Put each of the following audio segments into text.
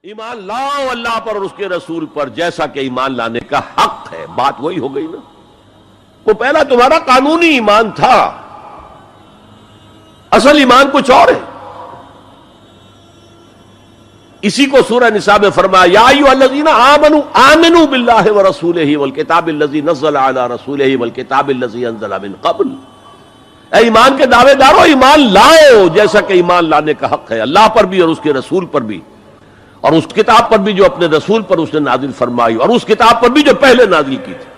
ایمان لاؤ اللہ پر اور اس کے رسول پر جیسا کہ ایمان لانے کا حق ہے. بات وہی ہو گئی نا. وہ پہلا تمہارا قانونی ایمان تھا، اصل ایمان کچھ اور ہے. اسی کو سورہ نساء میں فرمایا یا ایھا الذین آمنوا آمنوا باللہ ورسولہ والکتاب الذی نزل علی رسولہ والکتاب الذی انزل من قبل. اے ایمان کے دعوے دارو، ایمان لاؤ جیسا کہ ایمان لانے کا حق ہے، اللہ پر بھی اور اس کے رسول پر بھی، اور اس کتاب پر بھی جو اپنے رسول پر اس نے نازل فرمائی، اور اس کتاب پر بھی جو پہلے نازل کی تھی.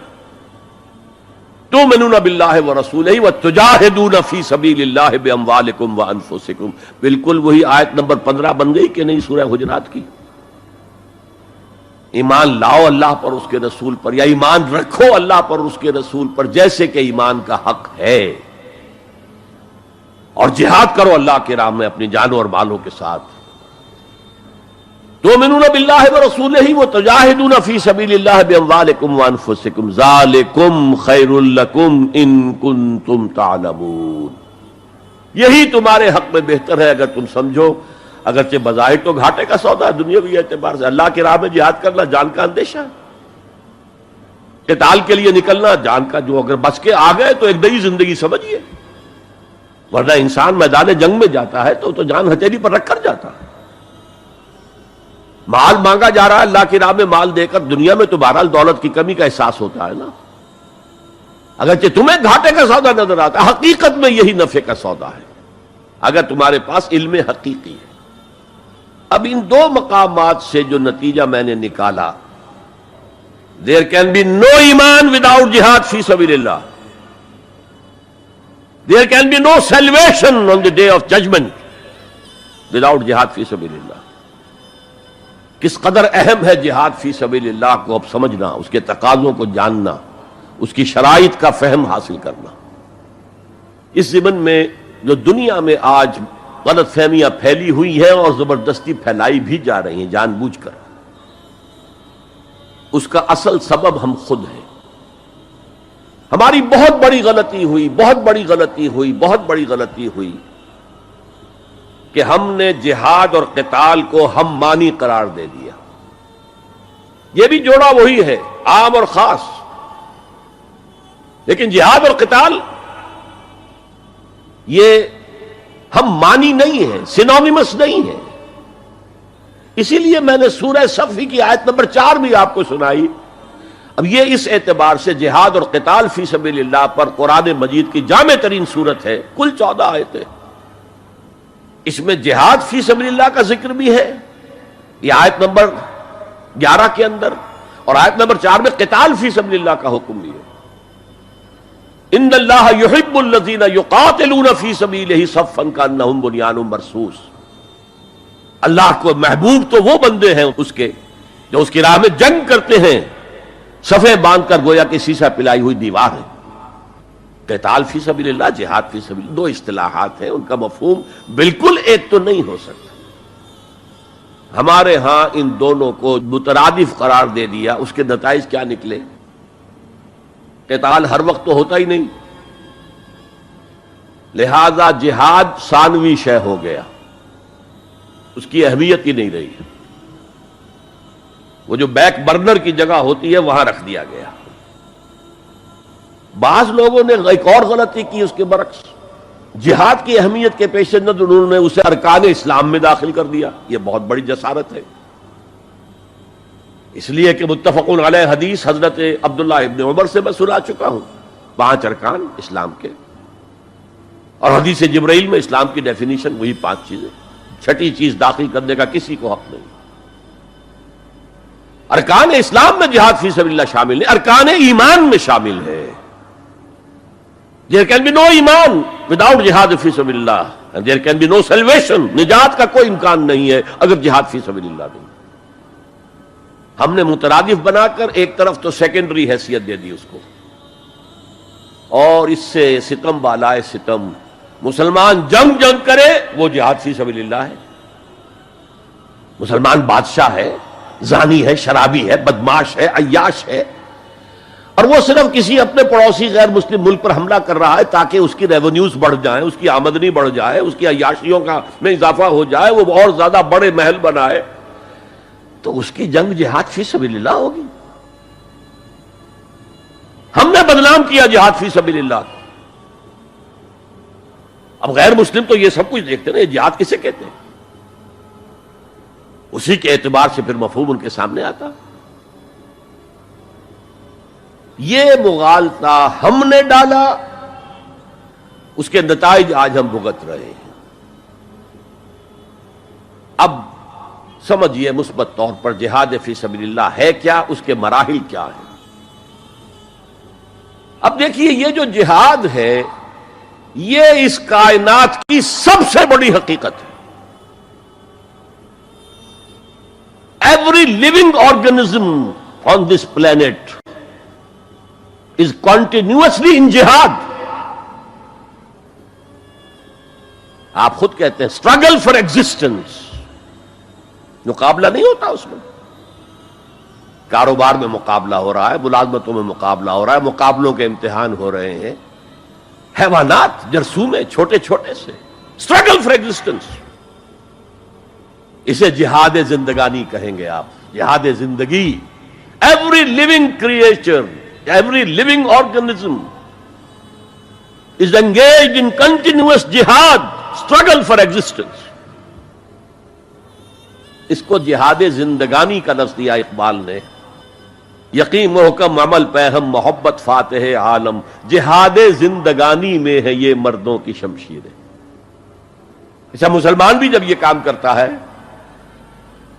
تؤمنون باللہ ورسولہ وتجاہدون فی سبیل اللہ باموالکم وانفسکم. بالکل وہی آیت نمبر 15 بن گئی کہ نہیں سورہ حجرات کی. ایمان لاؤ اللہ پر اس کے رسول پر، یا ایمان رکھو اللہ پر اس کے رسول پر جیسے کہ ایمان کا حق ہے، اور جہاد کرو اللہ کے راہ میں اپنی جانوں اور مالوں کے ساتھ. تؤمنون باللہ ورسولہ وتجاہدون فی سبیل اللہ باموالکم وانفسکم ذالکم خیر لکم ان کنتم تعلمون. یہی تمہارے حق میں بہتر ہے اگر تم سمجھو. اگرچہ بظاہر تو گھاٹے کا سودا ہے دنیاوی اعتبار سے. اللہ کی راہ میں جہاد کرنا جان کا اندیشہ ہے. قتال کے لیے نکلنا جان کا، جو اگر بچ کے آ گئے تو ایک نئی زندگی سمجھیے، ورنہ انسان میدان جنگ میں جاتا ہے تو جان ہتھیلی پر رکھ کر جاتا ہے. مال مانگا جا رہا ہے اللہ کی راہ میں، مال دے کر دنیا میں تو بہرحال دولت کی کمی کا احساس ہوتا ہے نا. اگرچہ تمہیں گھاٹے کا سودا نظر آتا ہے، حقیقت میں یہی نفع کا سودا ہے اگر تمہارے پاس علم حقیقی ہے. اب ان دو مقامات سے جو نتیجہ میں نے نکالا، there can be no ایمان without jihad فی سبیل اللہ. There can be no salvation on the day of judgment without jihad فی سبیل اللہ. کس قدر اہم ہے جہاد فی سبیل اللہ کو اب سمجھنا، اس کے تقاضوں کو جاننا، اس کی شرائط کا فہم حاصل کرنا. اس ضمن میں جو دنیا میں آج غلط فہمیاں پھیلی ہوئی ہیں اور زبردستی پھیلائی بھی جا رہی ہیں جان بوجھ کر، اس کا اصل سبب ہم خود ہیں. ہماری بہت بڑی غلطی ہوئی کہ ہم نے جہاد اور قتال کو ہم مانی قرار دے دیا. یہ بھی جوڑا وہی ہے، عام اور خاص. لیکن جہاد اور قتال یہ ہم مانی نہیں ہیں، سینونیمس نہیں ہیں. اسی لیے میں نے سورہ صف کی آیت نمبر 4 بھی آپ کو سنائی. اب یہ اس اعتبار سے جہاد اور قتال فی سبیل اللہ پر قرآن مجید کی جامع ترین صورت ہے. کل 14 آیتیں، اس میں جہاد فی سبیل اللہ کا ذکر بھی ہے یہ آیت نمبر 11 کے اندر، اور آیت نمبر 4 میں قتال فی سبیل اللہ کا حکم بھی ہے. ان اللہ یحب الذین یقاتلون فی سبیلہ صفا کانہم بنیان مرصوص. اللہ کو محبوب تو وہ بندے ہیں اس کے جو اس کی راہ میں جنگ کرتے ہیں صفیں باندھ کر گویا کہ سیسا پلائی ہوئی دیوار ہے. قتال فی سبیل اللہ، جہاد فی سبیل اللہ، دو اصطلاحات ہیں، ان کا مفہوم بالکل ایک تو نہیں ہو سکتا. ہمارے ہاں ان دونوں کو مترادف قرار دے دیا. اس کے نتائج کیا نکلے؟ قتال ہر وقت تو ہوتا ہی نہیں، لہذا جہاد ثانوی شے ہو گیا، اس کی اہمیت ہی نہیں رہی. وہ جو بیک برنر کی جگہ ہوتی ہے وہاں رکھ دیا گیا. بعض لوگوں نے ایک اور غلطی کی اس کے برعکس، جہاد کی اہمیت کے پیش نظر انہوں نے اسے ارکان اسلام میں داخل کر دیا. یہ بہت بڑی جسارت ہے، اس لیے کہ متفق علیہ حدیث حضرت عبداللہ ابن عمر سے میں سنا چکا ہوں 5 ارکان اسلام کے، اور حدیث جبرائیل میں اسلام کی ڈیفینیشن وہی 5 چیزیں. 6ٹھی چیز داخل کرنے کا کسی کو حق نہیں. ارکان اسلام میں جہاد فی سبیل اللہ شامل ہے، ارکان ایمان میں شامل ہے. There can be no ایمان without جہاد فی سبیل اللہ, and there can be no salvation. نجات کا کوئی امکان نہیں ہے اگر جہاد فی سبیل اللہ نہیں. ہم نے مترادف بنا کر ایک طرف تو سیکنڈری حیثیت دے دی اس کو, اور اس سے ستم بالائے ستم. مسلمان جنگ کرے وہ جہاد فی سبیل اللہ ہے. مسلمان بادشاہ ہے, زانی ہے, شرابی ہے, بدماش ہے, عیاش ہے, اور وہ صرف کسی اپنے پڑوسی غیر مسلم ملک پر حملہ کر رہا ہے تاکہ اس کی ریونیوز بڑھ جائیں, اس کی آمدنی بڑھ جائے, اس کی عیاشیوں کا میں اضافہ ہو جائے, وہ اور زیادہ بڑے محل بنائے. تو اس کی جنگ جہاد فی سبیل اللہ ہوگی. ہم نے بدنام کیا جہاد فی سبیل اللہ کو. اب غیر مسلم تو یہ سب کچھ دیکھتے ہیں، جہاد کسے کہتے ہیں؟ اسی کے اعتبار سے پھر مفہوم ان کے سامنے آتا. یہ مغالطہ ہم نے ڈالا، اس کے نتائج آج ہم بھگت رہے ہیں. اب سمجھیے مثبت طور پر جہاد فی سبیل اللہ ہے کیا، اس کے مراحل کیا ہیں. اب دیکھیے یہ جو جہاد ہے یہ اس کائنات کی سب سے بڑی حقیقت ہے. Every living organism on this planet is continuously in جہاد. آپ خود کہتے ہیں اسٹرگل فار ایگزسٹنس. مقابلہ نہیں ہوتا اس میں. کاروبار میں مقابلہ ہو رہا ہے، ملازمتوں میں مقابلہ ہو رہا ہے، مقابلوں کے امتحان ہو رہے ہیں. حیوانات جرثومے چھوٹے چھوٹے سے اسٹرگل فار ایگزسٹنس. اسے جہاد زندگانی کہیں گے آپ، جہاد زندگی. Every living creature, every living organism is engaged in continuous جہاد، اسٹرگل فار ایگزسٹنس. اس کو جہاد زندگانی کا لفظ دیا اقبال نے. یقین محکم عمل پہم محبت فاتح عالم، جہاد زندگانی میں ہے یہ مردوں کی شمشیریں. اچھا مسلمان بھی جب یہ کام کرتا ہے،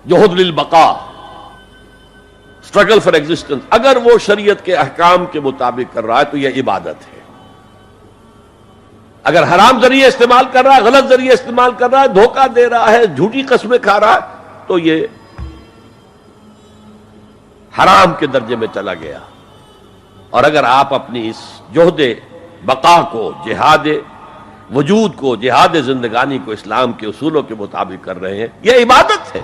جہد للبقاء، اسٹرگل فار ایگزسٹنس، اگر وہ شریعت کے احکام کے مطابق کر رہا ہے تو یہ عبادت ہے. اگر حرام ذریعے استعمال کر رہا ہے، غلط ذریعے استعمال کر رہا ہے، دھوکہ دے رہا ہے، جھوٹی قسمیں کھا رہا ہے، تو یہ حرام کے درجے میں چلا گیا. اور اگر آپ اپنی اس جہد بقا کو، جہاد وجود کو، جہاد زندگانی کو اسلام کے اصولوں کے مطابق کر رہے ہیں، یہ عبادت ہے.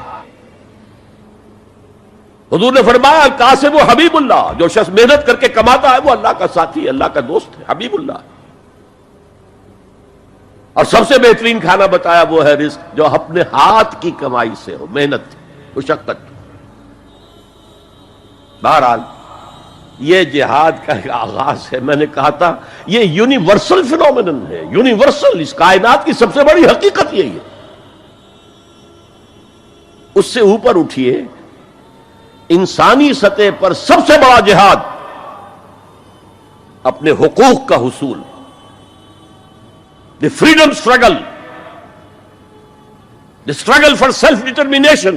حضور نے فرمایا القاسم و حبیب اللہ، جو شخص محنت کر کے کماتا ہے وہ اللہ کا ساتھی، اللہ کا دوست ہے، حبیب اللہ. اور سب سے بہترین کھانا بتایا وہ ہے رزق جو اپنے ہاتھ کی کمائی سے ہو، محنت، مشقت. بہرحال یہ جہاد کا ایک آغاز ہے. میں نے کہا تھا یہ یونیورسل فینومینن ہے، یونیورسل. اس کائنات کی سب سے بڑی حقیقت یہی ہے. اس سے اوپر اٹھیے، انسانی سطح پر سب سے بڑا جہاد اپنے حقوق کا حصول، the freedom struggle, the struggle for self determination.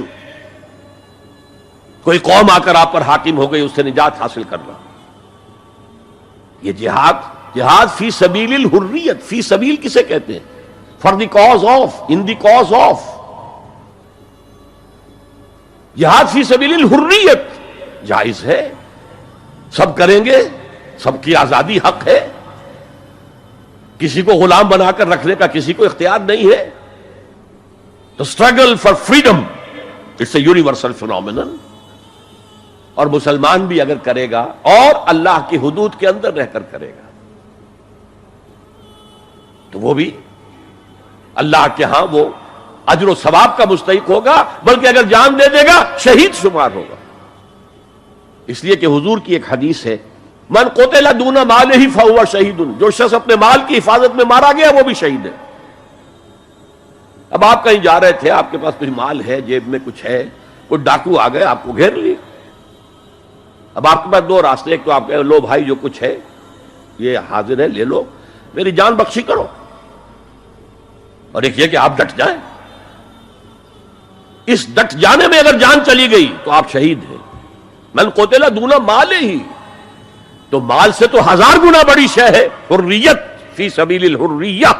کوئی قوم آ کر آپ پر حاکم ہو گئی، اس سے نجات حاصل کرنا. یہ جہاد فی سبیل الحریت. فی سبیل کسے کہتے ہیں؟ For the cause of, in the cause of. جہاد فی سبیل الحریت جائز ہے، سب کریں گے، سب کی آزادی حق ہے. کسی کو غلام بنا کر رکھنے کا کسی کو اختیار نہیں ہے. تو struggle for freedom it's a universal phenomenon. اور مسلمان بھی اگر کرے گا اور اللہ کی حدود کے اندر رہ کر کرے گا تو وہ بھی اللہ کے ہاں وہ اجر و ثواب کا مستحق ہوگا، بلکہ اگر جان دے دے گا شہید شمار ہوگا. اس لیے کہ حضور کی ایک حدیث ہے، من قتل دون مالہ فہو شہید. جو شخص اپنے مال کی حفاظت میں مارا گیا وہ بھی شہید ہے. اب آپ کہیں جا رہے تھے، آپ کے پاس کچھ مال ہے، جیب میں کچھ ہے، کوئی ڈاکو آ گئے، آپ کو گھیر لیے. اب آپ کے پاس دو راستے، ایک تو آپ کہے لو بھائی جو کچھ ہے یہ حاضر ہے، لے لو، میری جان بخشی کرو. اور ایک یہ کہ آپ ڈٹ جائیں. اس ڈٹ جانے میں اگر جان چلی گئی تو آپ شہید ہیں. من قتل دون مالہ، تو مال سے تو 1000 گنا بڑی شے ہے حریت، فی سبیل الحریہ.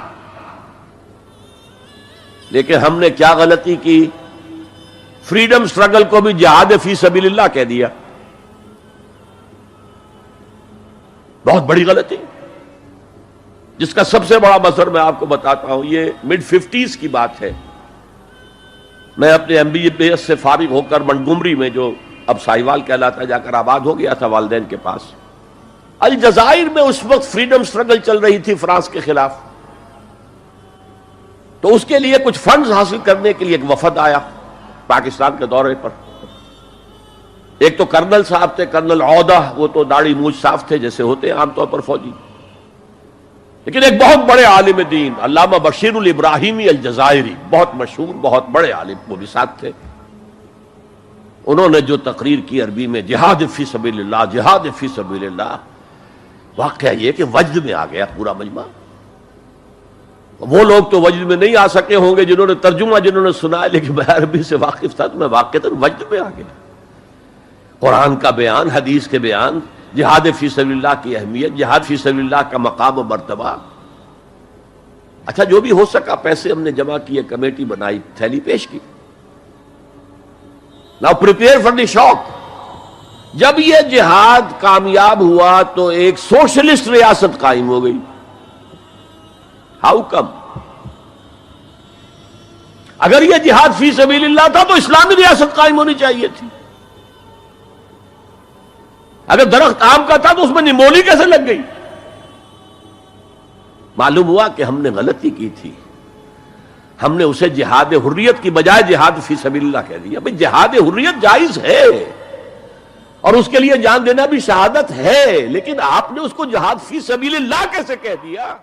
لیکن ہم نے کیا غلطی کی؟ فریڈم سٹرگل کو بھی جہاد فی سبیل اللہ کہہ دیا. بہت بڑی غلطی، جس کا سب سے بڑا مظہر میں آپ کو بتاتا ہوں. یہ مڈ 50s کی بات ہے. میں اپنے MBA سے فارغ ہو کر منٹگومری میں، جو اب ساہیوال کہلاتا ہے، جا کر آباد ہو گیا تھا والدین کے پاس. الجزائر میں اس وقت فریڈم سٹرگل چل رہی تھی فرانس کے خلاف. تو اس کے لیے کچھ فنڈز حاصل کرنے کے لیے ایک وفد آیا پاکستان کے دورے پر. ایک تو کرنل صاحب تھے، کرنل عودہ، وہ تو داڑھی مونچھ صاف تھے جیسے ہوتے ہیں عام طور پر فوجی، لیکن ایک بہت بڑے عالم دین علامہ بشیر الابراہیمی الجزائری، بہت مشہور بہت بڑے عالم، وہ بھی ساتھ تھے۔ انہوں نے جو تقریر کی عربی میں، جہاد فی سبیل اللہ، جہاد فی سبیل اللہ، واقعہ یہ کہ وجد میں آ گیا پورا مجمع۔ وہ لوگ تو وجد میں نہیں آ سکے ہوں گے جنہوں نے ترجمہ جنہوں نے سنا ہے، لیکن میں عربی سے واقف تھا تو میں واقعتاً وجد میں آ گیا۔ قرآن کا بیان، حدیث کے بیان، جہاد فی سبیل اللہ کی اہمیت، جہاد فی سبیل اللہ کا مقام و مرتبہ۔ اچھا جو بھی ہو سکا پیسے ہم نے جمع کیے، کمیٹی بنائی، تھیلی پیش کی۔ Now prepare for the shock۔ جب یہ جہاد کامیاب ہوا تو ایک سوشلسٹ ریاست قائم ہو گئی۔ How come? اگر یہ جہاد فی سبیل اللہ تھا تو اسلامی ریاست قائم ہونی چاہیے تھی۔ اگر درخت آم کا تھا تو اس میں نمولی کیسے لگ گئی؟ معلوم ہوا کہ ہم نے غلطی کی تھی، ہم نے اسے جہاد حریت کی بجائے جہاد فی سبیل اللہ کہہ دیا۔ بھئی جہاد حریت جائز ہے اور اس کے لیے جان دینا بھی شہادت ہے، لیکن آپ نے اس کو جہاد فی سبیل اللہ کیسے کہہ دیا؟